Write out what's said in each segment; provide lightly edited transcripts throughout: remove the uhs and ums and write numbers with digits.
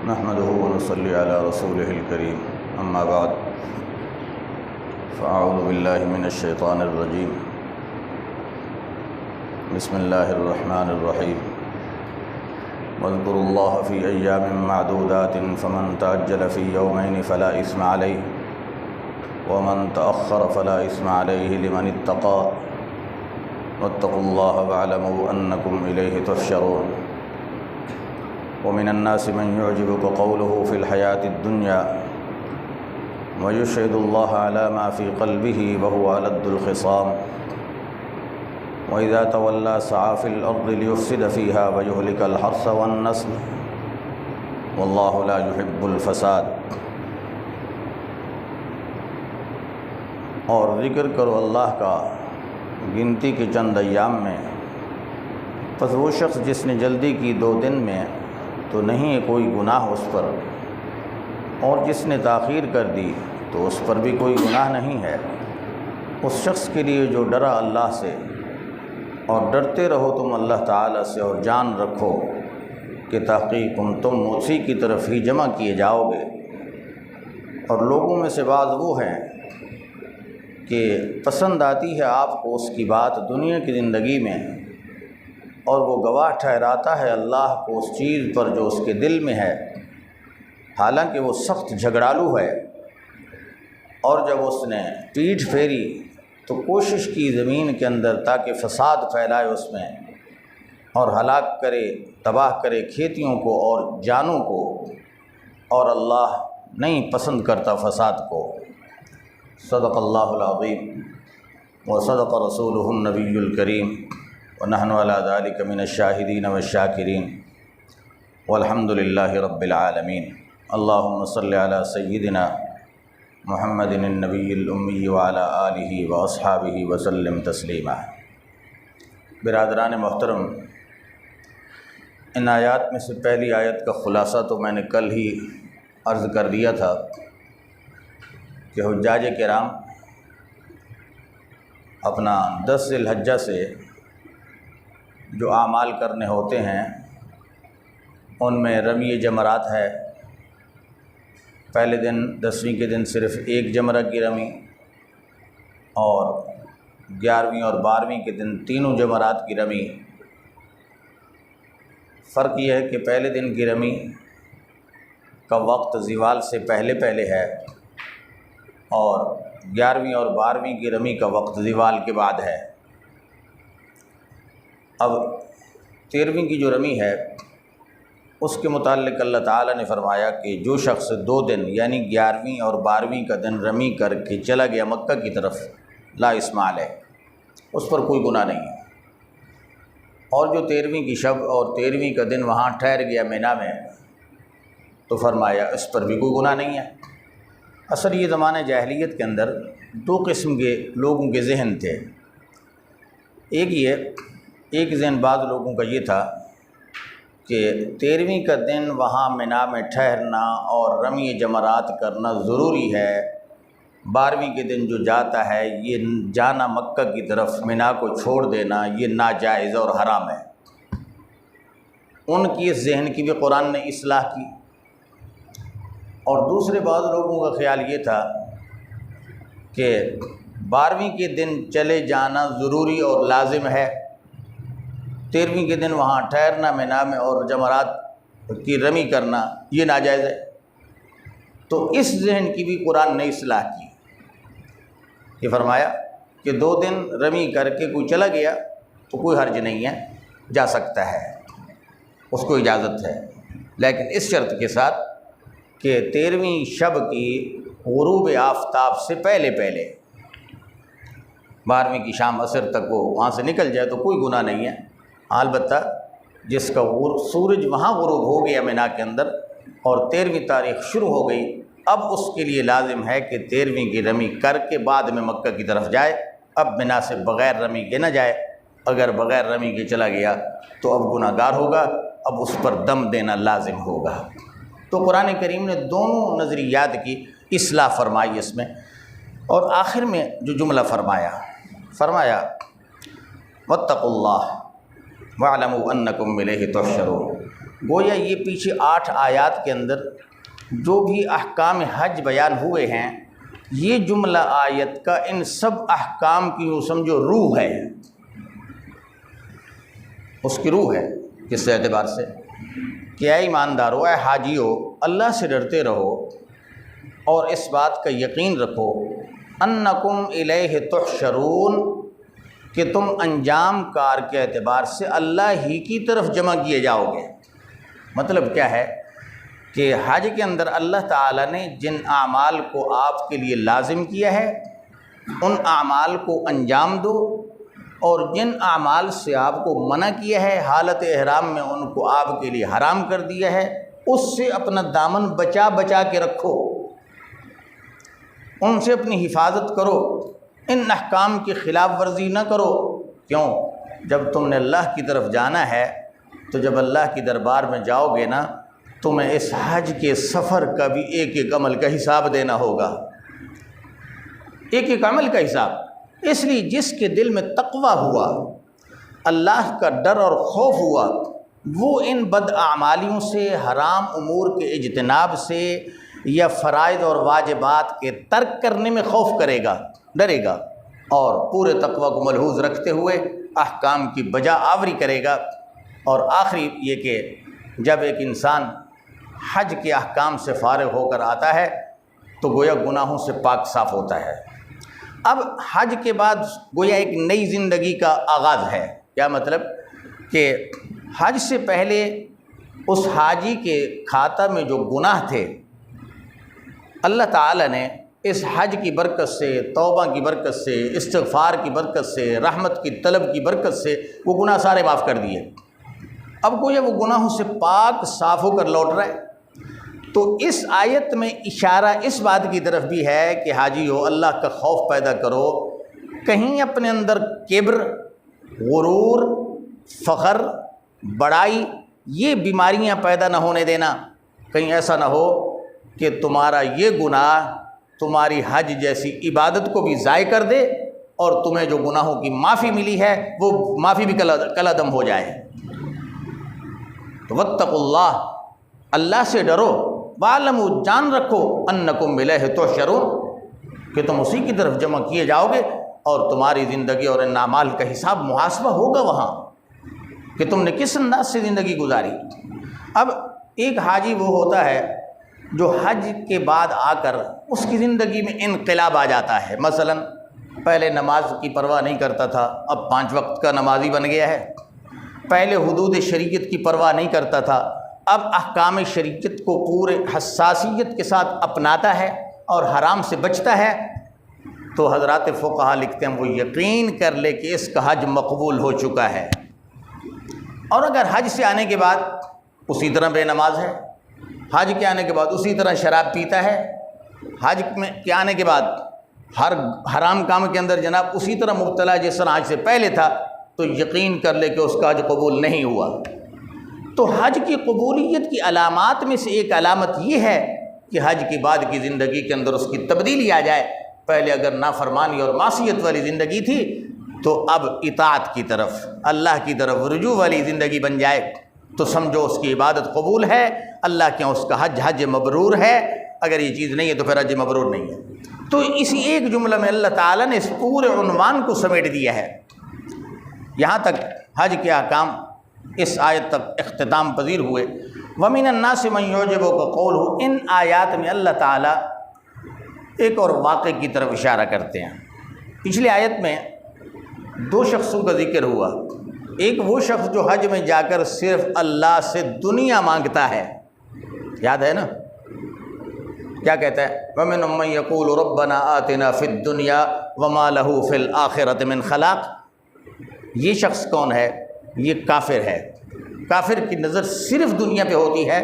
نحمده ونصلي على رسوله الكريم أما بعد فأعوذ بالله من الشيطان الرجيم بسم الله الرحمن الرحيم واذكروا الله في أيام معدودات فمن تعجل في يومين فلا إثم عليه ومن تأخر فلا إثم عليه لمن اتقى واتقوا الله واعلموا أنكم إليه تحشرون ومن الناس من يعجبك قوله في الحياة الدنيا ويشهد الله على ما في قلبه وهو ألد الخصام وإذا تولى سعى في الأرض ليفسد فيها ويهلك الحرث والنسل والله لا يحب الفساد۔ اور ذکر کرو اللہ کا گنتی کے چند ایام میں، پس وہ شخص جس نے جلدی کی 2 دن میں تو نہیں ہے کوئی گناہ اس پر، اور جس نے تاخیر کر دی تو اس پر بھی کوئی گناہ نہیں ہے۔ اس شخص کے لیے جو ڈرا اللہ سے، اور ڈرتے رہو تم اللہ تعالیٰ سے، اور جان رکھو کہ تحقیق تم اسی کی طرف ہی جمع کیے جاؤ گے۔ اور لوگوں میں سے بعض وہ ہیں کہ پسند آتی ہے آپ کو اس کی بات دنیا کی زندگی میں، اور وہ گواہ ٹھہراتا ہے اللہ کو اس چیز پر جو اس کے دل میں ہے، حالانکہ وہ سخت جھگڑالو ہے۔ اور جب اس نے پیٹھ پھیری تو کوشش کی زمین کے اندر تاکہ فساد پھیلائے اس میں، اور ہلاک کرے، تباہ کرے کھیتیوں کو اور جانوں کو، اور اللہ نہیں پسند کرتا فساد کو۔ صدق اللہ العظیم وصدق رسولہ النبی الکریم ونحن علی ذلک من الشاہدین والشاکرین والحمد للہ رب العالمین۔ اللہم صلی علی سیدنا محمد النبی الامی وعلی آلہ واصحابہ وسلم تسلیما۔ برادران محترم، ان آیات میں سے پہلی آیت کا خلاصہ تو میں نے کل ہی عرض کر دیا تھا کہ حجاج کرام اپنا 10 ذی الحجہ سے جو اعمال کرنے ہوتے ہیں ان میں رمی جمرات ہے۔ پہلے دن 10ویں کے دن صرف 1 جمرہ کی رمی، اور 11ویں اور 12ویں کے دن تینوں جمرات کی رمی۔ فرق یہ ہے کہ پہلے دن کی رمی کا وقت زوال سے پہلے ہے، اور 11ویں اور 12ویں کی رمی کا وقت زوال کے بعد ہے۔ اب 13ویں کی جو رمی ہے اس کے متعلق اللہ تعالیٰ نے فرمایا کہ جو شخص 2 دن یعنی 11ویں اور 12ویں کا دن رمی کر کے چلا گیا مکہ کی طرف، لا اثم علیہ، اس پر کوئی گناہ نہیں ہے۔ اور جو 13ویں کی شب اور 13ویں کا دن وہاں ٹھہر گیا مینا میں، تو فرمایا اس پر بھی کوئی گناہ نہیں ہے۔ اصل یہ زمانہ جاہلیت کے اندر 2 قسم کے لوگوں کے ذہن تھے۔ ایک ذہن بعض لوگوں کا یہ تھا کہ 13ویں کا دن وہاں مینا میں ٹھہرنا اور رمی جمرات کرنا ضروری ہے، 12ویں کے دن جو جاتا ہے یہ جانا مکہ کی طرف مینا کو چھوڑ دینا یہ ناجائز اور حرام ہے۔ ان کی اس ذہن کی بھی قرآن نے اصلاح کی۔ اور دوسرے بعض لوگوں کا خیال یہ تھا کہ 12ویں کے دن چلے جانا ضروری اور لازم ہے، 13ویں کے دن وہاں ٹھہرنا مینا میں اور جمرات کی رمی کرنا یہ ناجائز ہے۔ تو اس ذہن کی بھی قرآن نے اصلاح کی، یہ فرمایا کہ 2 دن رمی کر کے کوئی چلا گیا تو کوئی حرج نہیں ہے، جا سکتا ہے، اس کو اجازت ہے، لیکن اس شرط کے ساتھ کہ 13ویں شب کی غروب آفتاب سے پہلے 12ویں کی شام عصر تک وہ وہاں سے نکل جائے تو کوئی گناہ نہیں ہے۔ البتہ جس کا سورج وہاں غروب ہو گیا مینا کے اندر اور 13ویں تاریخ شروع ہو گئی، اب اس کے لیے لازم ہے کہ 13ویں کی رمی کر کے بعد میں مکہ کی طرف جائے۔ اب مینا سے بغیر رمی کے نہ جائے، اگر بغیر رمی کے چلا گیا تو اب گناہ گار ہوگا، اب اس پر دم دینا لازم ہوگا۔ تو قرآن کریم نے دونوں نظریات کی اصلاح فرمائی اس میں، اور آخر میں جو جملہ فرمایا واتقوا اللہ واعلموا انکم الیہ تحشرون، گویا یہ پیچھے 8 آیات کے اندر جو بھی احکام حج بیان ہوئے ہیں، یہ جملہ آیت کا ان سب احکام کی یوں سمجھو روح ہے، اس کی روح ہے۔ کس اعتبار سے کہ اے ایماندارو، اے حاجیو، اللہ سے ڈرتے رہو اور اس بات کا یقین رکھو انکم الیہ تحشرون، کہ تم انجام کار کے اعتبار سے اللہ ہی کی طرف جمع کیے جاؤ گے۔ مطلب کیا ہے کہ حج کے اندر اللہ تعالیٰ نے جن اعمال کو آپ کے لیے لازم کیا ہے ان اعمال کو انجام دو، اور جن اعمال سے آپ کو منع کیا ہے حالت احرام میں ان کو آپ کے لیے حرام کر دیا ہے، اس سے اپنا دامن بچا کے رکھو، ان سے اپنی حفاظت کرو، ان احکام کی خلاف ورزی نہ کرو۔ کیوں؟ جب تم نے اللہ کی طرف جانا ہے تو جب اللہ کی دربار میں جاؤ گے نا، تمہیں اس حج کے سفر کا بھی ایک ایک عمل کا حساب دینا ہوگا، ایک ایک عمل کا حساب۔ اس لیے جس کے دل میں تقویٰ ہوا، اللہ کا ڈر اور خوف ہوا، وہ ان بد اعمالیوں سے، حرام امور کے اجتناب سے یا فرائض اور واجبات کے ترک کرنے میں خوف کرے گا، ڈرے گا، اور پورے تقویٰ کو ملحوظ رکھتے ہوئے احکام کی بجا آوری کرے گا۔ اور آخری یہ کہ جب ایک انسان حج کے احکام سے فارغ ہو کر آتا ہے تو گویا گناہوں سے پاک صاف ہوتا ہے۔ اب حج کے بعد گویا ایک نئی زندگی کا آغاز ہے۔ کیا مطلب؟ کہ حج سے پہلے اس حاجی کے کھاتہ میں جو گناہ تھے، اللہ تعالیٰ نے اس حج کی برکت سے، توبہ کی برکت سے، استغفار کی برکت سے، رحمت کی طلب کی برکت سے وہ گناہ سارے معاف کر دیے۔ اب گویا وہ گناہوں سے پاک صاف ہو کر لوٹ رہا ہے۔ تو اس آیت میں اشارہ اس بات کی طرف بھی ہے کہ حاجیو، اللہ کا خوف پیدا کرو، کہیں اپنے اندر کبر، غرور، فخر، بڑائی، یہ بیماریاں پیدا نہ ہونے دینا۔ کہیں ایسا نہ ہو کہ تمہارا یہ گناہ تمہاری حج جیسی عبادت کو بھی ضائع کر دے، اور تمہیں جو گناہوں کی معافی ملی ہے وہ معافی بھی کالعدم ہو جائے۔ تو واتقوا اللہ، اللہ سے ڈرو، وَاعْلَمُوا، جان رکھو، انکم الیہ تحشرون، کہ تم اسی کی طرف جمع کیے جاؤ گے، اور تمہاری زندگی اور ان اعمال کا حساب محاسبہ ہوگا وہاں کہ تم نے کس انداز سے زندگی گزاری۔ اب ایک حاجی وہ ہوتا ہے جو حج کے بعد آ کر اس کی زندگی میں انقلاب آ جاتا ہے۔ مثلا پہلے نماز کی پرواہ نہیں کرتا تھا، اب 5 وقت کا نمازی بن گیا ہے۔ پہلے حدود شریعت کی پرواہ نہیں کرتا تھا، اب احکام شریعت کو پورے حساسیت کے ساتھ اپناتا ہے اور حرام سے بچتا ہے۔ تو حضرات فقہا لکھتے ہیں وہ یقین کر لے کہ اس کا حج مقبول ہو چکا ہے۔ اور اگر حج سے آنے کے بعد اسی طرح بے نماز ہے، حج کے آنے کے بعد اسی طرح شراب پیتا ہے، حج میں کے آنے کے بعد ہر حرام کام کے اندر جناب اسی طرح مبتلا جس طرح حج سے پہلے تھا، تو یقین کر لے کہ اس کا حج قبول نہیں ہوا۔ تو حج کی قبولیت کی علامات میں سے ایک علامت یہ ہے کہ حج کے بعد کی زندگی کے اندر اس کی تبدیلی آ جائے۔ پہلے اگر نافرمانی اور معصیت والی زندگی تھی تو اب اطاعت کی طرف، اللہ کی طرف رجوع والی زندگی بن جائے، تو سمجھو اس کی عبادت قبول ہے، اللہ کے اس کا حج مبرور ہے۔ اگر یہ چیز نہیں ہے تو پھر حج مبرور نہیں ہے۔ تو اسی ایک جملہ میں اللہ تعالیٰ نے اس پورے عنوان کو سمیٹ دیا ہے۔ یہاں تک حج کے احکام اس آیت تک اختتام پذیر ہوئے۔ وَمِنَ النَّاسِ مَن يُعْجِبُكَ قَوْلُهُ، ان آیات میں اللہ تعالیٰ ایک اور واقعے کی طرف اشارہ کرتے ہیں۔ پچھلی آیت میں 2 شخصوں کا ذکر ہوا۔ ایک وہ شخص جو حج میں جا کر صرف اللہ سے دنیا مانگتا ہے، یاد ہے نا؟ کیا کہتا ہے؟ وَمِنْهُم مَّن يَقُولُ رَبَّنَا آتِنَا فِي الدُّنْيَا وَمَا لَهُ فِي الْآخِرَةِ مِنْ خَلَاقٍ۔ یہ شخص کون ہے؟ یہ کافر ہے۔ کافر کی نظر صرف دنیا پہ ہوتی ہے،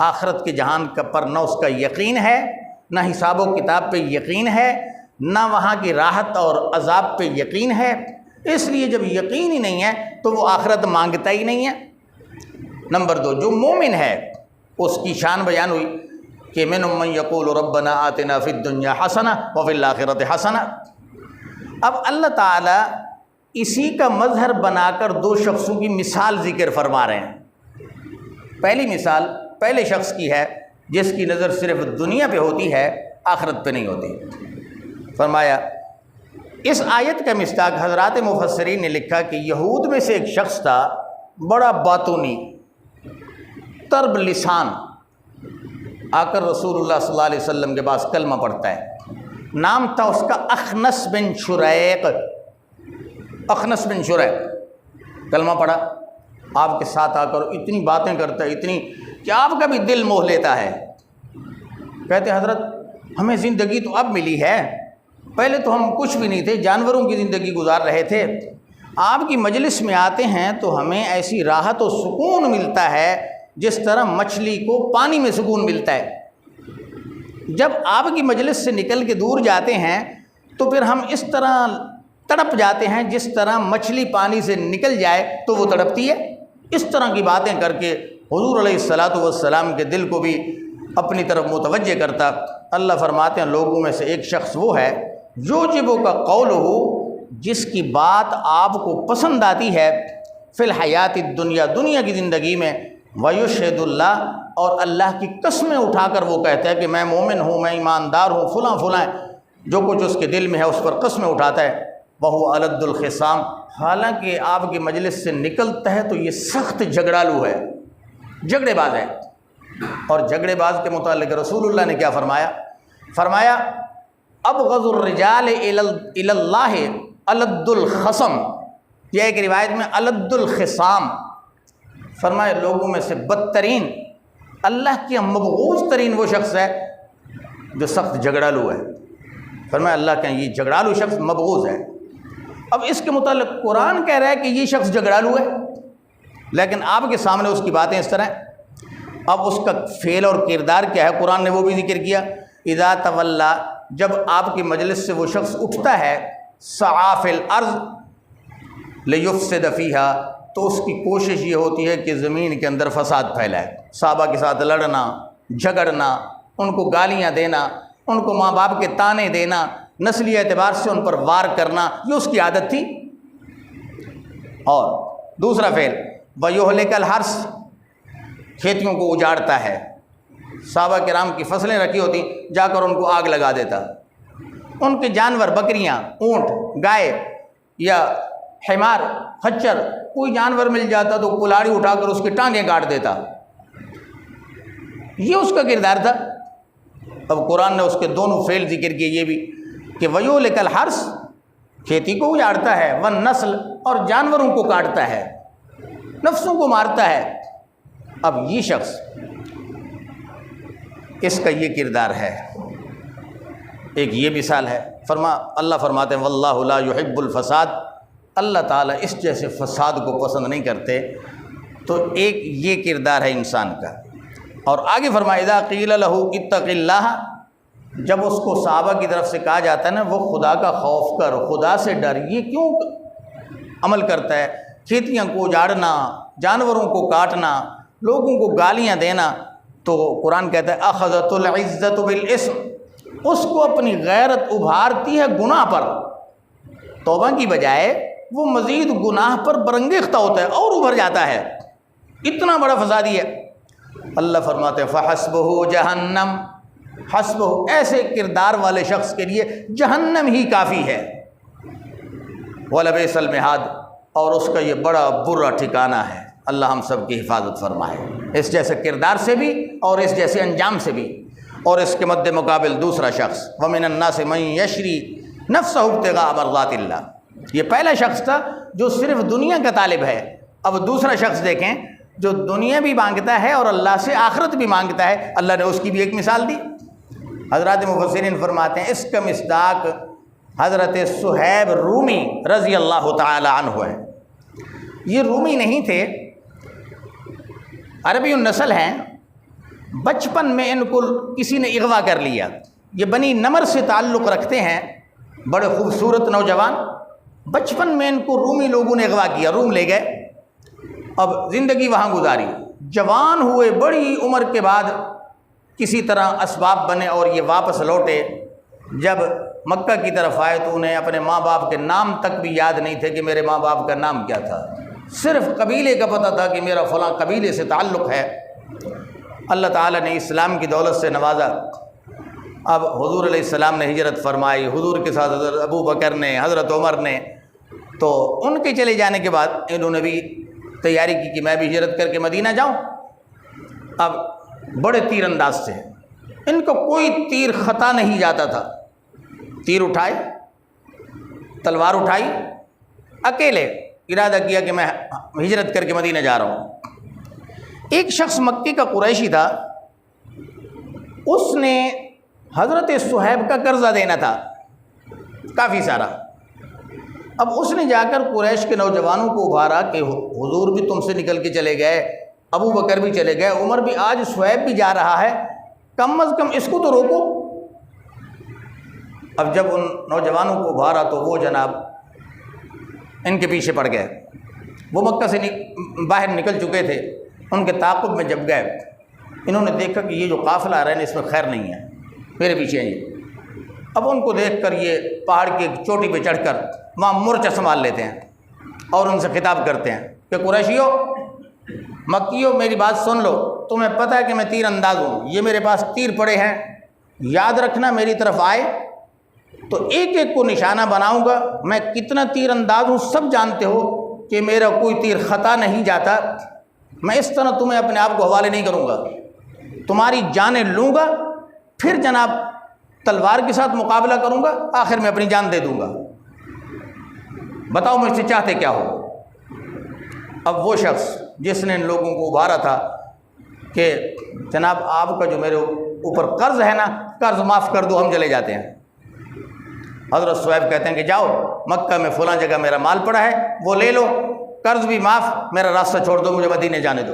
آخرت کے جہان کا پر نہ اس کا یقین ہے، نہ حساب و کتاب پہ یقین ہے، نہ وہاں کی راحت اور عذاب پہ یقین ہے۔ اس لیے جب یقین ہی نہیں ہے تو وہ آخرت مانگتا ہی نہیں ہے۔ نمبر 2، جو مومن ہے اس کی شان بیان ہوئی کہ مِنْهُم مَّن يَقُولُ رَبَّنَا آتِنَا فِي الدُّنْيَا حَسَنَةً وَفِي الْآخِرَةِ حَسَنَةً۔ اب اللہ تعالیٰ اسی کا مظہر بنا کر 2 شخصوں کی مثال ذکر فرما رہے ہیں۔ پہلی مثال پہلے شخص کی ہے جس کی نظر صرف دنیا پہ ہوتی ہے، آخرت پہ نہیں ہوتی۔ فرمایا اس آیت کا مصداق حضرات مفسرین نے لکھا کہ یہود میں سے ایک شخص تھا، بڑا باطونی، طرب لسان، آ کر رسول اللہ صلی اللہ علیہ وسلم کے پاس کلمہ پڑھتا ہے۔ نام تھا اس کا اخنس بن شریق۔ اخنس بن شریق کلمہ پڑھا، آپ کے ساتھ آ کر اتنی باتیں کرتا ہے، اتنی کہ آپ کا بھی دل موہ لیتا ہے۔ کہتے حضرت ہمیں زندگی تو اب ملی ہے، پہلے تو ہم کچھ بھی نہیں تھے، جانوروں کی زندگی گزار رہے تھے، آپ کی مجلس میں آتے ہیں تو ہمیں ایسی راحت و سکون ملتا ہے جس طرح مچھلی کو پانی میں سکون ملتا ہے۔ جب آپ کی مجلس سے نکل کے دور جاتے ہیں تو پھر ہم اس طرح تڑپ جاتے ہیں جس طرح مچھلی پانی سے نکل جائے تو وہ تڑپتی ہے۔ اس طرح کی باتیں کر کے حضور علیہ الصلاۃ والسلام کے دل کو بھی اپنی طرف متوجہ کرتا۔ اللہ فرماتے ہیں لوگوں میں سے ایک شخص وہ ہے جو جبو کا قول ہو، جس کی بات آپ کو پسند آتی ہے، فی الحیات الدنیا، دنیا کی زندگی میں، ویشہد اللہ، اور اللہ کی قسمیں اٹھا کر وہ کہتا ہے کہ میں مومن ہوں، میں ایماندار ہوں، فلاں فلاں، جو کچھ اس کے دل میں ہے اس پر قسمیں اٹھاتا ہے۔ وہو الد الخصام، حالانکہ آپ کی مجلس سے نکلتا ہے تو یہ سخت جھگڑالو ہے، جھگڑے باز ہے۔ اور جھگڑے باز کے متعلق رسول اللہ نے کیا فرمایا؟ فرمایا ابغض الرجال الی اللہ الد الخصم، یہ ایک روایت میں الد الخصام، فرمایا لوگوں میں سے بدترین، اللہ کی مبغوض ترین وہ شخص ہے جو سخت جھگڑالو ہے۔ فرمایا اللہ کا یہ جھگڑالو شخص مبغوض ہے۔ اب اس کے متعلق قرآن کہہ رہا ہے کہ یہ شخص جھگڑالو ہے، لیکن آپ کے سامنے اس کی باتیں اس طرح ہیں۔ اب اس کا فعل اور کردار کیا ہے قرآن نے وہ بھی ذکر کیا۔ اذا تولا، جب آپ کی مجلس سے وہ شخص اٹھتا ہے، سعی فی الارض لیفسد فیہا، تو اس کی کوشش یہ ہوتی ہے کہ زمین کے اندر فساد پھیلائے، صحابہ کے ساتھ لڑنا، جھگڑنا، ان کو گالیاں دینا، ان کو ماں باپ کے تانے دینا، نسلی اعتبار سے ان پر وار کرنا، یہ اس کی عادت تھی۔ اور دوسرا فعل ویہلک الحرث، کھیتیوں کو اجاڑتا ہے، صحابہ کرام کی فصلیں رکھی ہوتی جا کر ان کو آگ لگا دیتا، ان کے جانور، بکریاں، اونٹ، گائے یا حمار، خچر، کوئی جانور مل جاتا تو کلاڑی اٹھا کر اس کی ٹانگیں کاٹ دیتا، یہ اس کا کردار تھا۔ اب قرآن نے اس کے دونوں فعل ذکر کیے، یہ بھی کہ ویہلک الحرث، کھیتی کو اجاڑتا ہے، والنسل، اور جانوروں کو کاٹتا ہے، نفسوں کو مارتا ہے۔ اب یہ شخص، اس کا یہ کردار ہے، ایک یہ مثال ہے۔ اللہ فرماتے ہیں واللہ لا یحب الفساد، اللہ تعالیٰ اس جیسے فساد کو پسند نہیں کرتے۔ تو ایک یہ کردار ہے انسان کا۔ اور آگے فرمایا اذا قیل لہ اتق اللہ، جب اس کو صحابہ کی طرف سے کہا جاتا ہے نا وہ خدا کا خوف کر، خدا سے ڈر، یہ کیوں عمل کرتا ہے؟ کھیتیاں کو اجاڑنا، جانوروں کو کاٹنا، لوگوں کو گالیاں دینا، تو قرآن کہتا ہے اخذت العزت بالاسم، اس کو اپنی غیرت ابھارتی ہے گناہ پر، توبہ کی بجائے وہ مزید گناہ پر برنگیختہ ہوتا ہے اور ابھر جاتا ہے، اتنا بڑا فسادی ہے۔ اللہ فرماتے ہیں فحسبہ جہنم، حسبہ، ایسے کردار والے شخص کے لیے جہنم ہی کافی ہے، ولبئس المہاد، اور اس کا یہ بڑا برا ٹھکانہ ہے۔ اللہ ہم سب کی حفاظت فرمائے اس جیسے کردار سے بھی اور اس جیسے انجام سے بھی۔ اور اس کے مد مقابل دوسرا شخص ومن الناس من یشری نفسہ ابتغاء مرضات اللہ، یہ پہلا شخص تھا جو صرف دنیا کا طالب ہے۔ اب دوسرا شخص دیکھیں جو دنیا بھی مانگتا ہے اور اللہ سے آخرت بھی مانگتا ہے، اللہ نے اس کی بھی ایک مثال دی۔ حضرات مفسرین فرماتے ہیں اس کا مصداق حضرت صہیب رومی رضی اللہ تعالی عنہ ہے۔ یہ رومی نہیں تھے، عربی النسل ہیں، بچپن میں ان کو کسی نے اغوا کر لیا، یہ بنی نمر سے تعلق رکھتے ہیں، بڑے خوبصورت نوجوان، بچپن میں ان کو رومی لوگوں نے اغوا کیا، روم لے گئے، اب زندگی وہاں گزاری، جوان ہوئے، بڑی عمر کے بعد کسی طرح اسباب بنے اور یہ واپس لوٹے۔ جب مکہ کی طرف آئے تو انہیں اپنے ماں باپ کے نام تک بھی یاد نہیں تھے کہ میرے ماں باپ کا نام کیا تھا، صرف قبیلے کا پتہ تھا کہ میرا فلاں قبیلے سے تعلق ہے۔ اللہ تعالیٰ نے اسلام کی دولت سے نوازا۔ اب حضور علیہ السلام نے ہجرت فرمائی، حضور کے ساتھ حضرت ابو بکر نے، حضرت عمر نے، تو ان کے چلے جانے کے بعد انہوں نے بھی تیاری کی کہ میں بھی ہجرت کر کے مدینہ جاؤں۔ اب بڑے تیر انداز تھے، ان کو کوئی تیر خطا نہیں جاتا تھا۔ تیر اٹھائے، تلوار اٹھائی، اکیلے ارادہ کیا کہ میں ہجرت کر کے مدینہ جا رہا ہوں۔ ایک شخص مکی کا قریشی تھا، اس نے حضرت صہیب کا قرضہ دینا تھا کافی سارا۔ اب اس نے جا کر قریش کے نوجوانوں کو ابھارا کہ حضور بھی تم سے نکل کے چلے گئے، ابو بکر بھی چلے گئے، عمر بھی، آج صہیب بھی جا رہا ہے، کم از کم اس کو تو روکو۔ اب جب ان نوجوانوں کو ابھارا تو وہ جناب ان کے پیچھے پڑ گئے۔ وہ مکہ سے باہر نکل چکے تھے، ان کے تعاقب میں جب گئے، انہوں نے دیکھا کہ یہ جو قافلہ آ رہا ہے اس میں خیر نہیں ہے، میرے پیچھے ہیں یہ۔ اب ان کو دیکھ کر یہ پہاڑ کی ایک چوٹی پہ چڑھ کر وہاں مورچہ سنبھال لیتے ہیں اور ان سے خطاب کرتے ہیں کہ قریشیو، مکیو، میری بات سن لو، تمہیں پتہ ہے کہ میں تیر انداز ہوں، یہ میرے پاس تیر پڑے ہیں، یاد رکھنا میری طرف آئے تو ایک ایک کو نشانہ بناؤں گا، میں کتنا تیر انداز ہوں سب جانتے ہو کہ میرا کوئی تیر خطا نہیں جاتا، میں اس طرح تمہیں اپنے آپ کو حوالے نہیں کروں گا، تمہاری جانیں لوں گا، پھر جناب تلوار کے ساتھ مقابلہ کروں گا، آخر میں اپنی جان دے دوں گا، بتاؤ مجھ سے چاہتے کیا ہو۔ اب وہ شخص جس نے ان لوگوں کو ابھارا تھا کہ جناب آپ کا جو میرے اوپر قرض ہے نا، قرض معاف کر دو، ہم چلے جاتے ہیں۔ حضرت صہیب کہتے ہیں کہ جاؤ، مکہ میں فلاں جگہ میرا مال پڑا ہے، وہ لے لو، قرض بھی معاف، میرا راستہ چھوڑ دو، مجھے مدینے جانے دو۔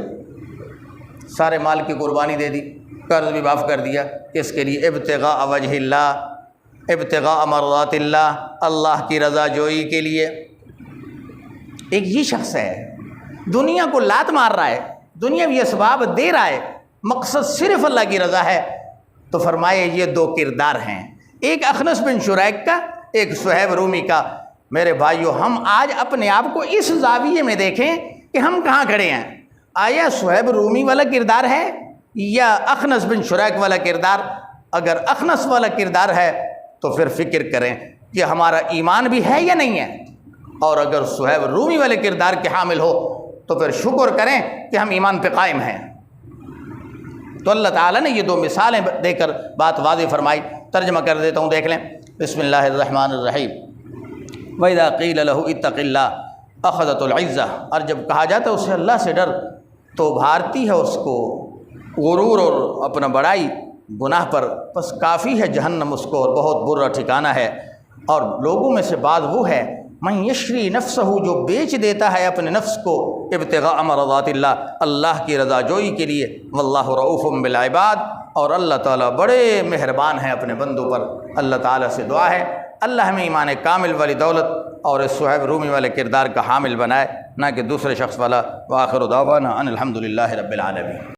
سارے مال کی قربانی دے دی، قرض بھی معاف کر دیا، اس کے لیے ابتغاء وجہ اللہ، ابتغاء مرضات اللہ، اللہ کی رضا جوئی کے لیے۔ ایک یہ شخص ہے دنیا کو لات مار رہا ہے، دنیاوی اسباب دے رہا ہے، مقصد صرف اللہ کی رضا ہے، تو فرمائے یہ دو کردار ہیں، ایک اخنس بن شریک کا، ایک صہیب رومی کا۔ میرے بھائیو، ہم آج اپنے آپ کو اس زاویے میں دیکھیں کہ ہم کہاں کھڑے ہیں، آیا صہیب رومی والا کردار ہے یا اخنس بن شریک والا کردار؟ اگر اخنس والا کردار ہے تو پھر فکر کریں کہ ہمارا ایمان بھی ہے یا نہیں ہے، اور اگر صہیب رومی والے کردار کے حامل ہو تو پھر شکر کریں کہ ہم ایمان پہ قائم ہیں۔ تو اللہ تعالیٰ نے یہ دو مثالیں دے کر بات واضح فرمائی۔ ترجمہ کر دیتا ہوں، دیکھ لیں۔ بسم اللہ الرحمن الرحیم۔ وَإِذَا قِيلَ لَهُ اتَّقِ اللَّهَ أَخَذَتُ الْعِزَّةَ، اور جب کہا جاتا ہے اسے اللہ سے ڈر تو بھارتی ہے اس کو غرور اور اپنا بڑائی گناہ پر، بس کافی ہے جہنم اس کو، اور بہت برا ٹھکانہ ہے۔ اور لوگوں میں سے بعض وہ ہے من یشری نفسہ، جو بیچ دیتا ہے اپنے نفس کو ابتغاء مرضات اللہ، اللہ کی رضا جوئی کے لیے، واللہ رؤوف بالعباد، اور اللہ تعالیٰ بڑے مہربان ہیں اپنے بندوں پر۔ اللہ تعالیٰ سے دعا ہے اللہ ہمیں ایمان کامل والی دولت اور اس صہیب رومی والے کردار کا حامل بنائے، نہ کہ دوسرے شخص والا۔ وآخر دعوانا ان الحمد للہ رب العالمین۔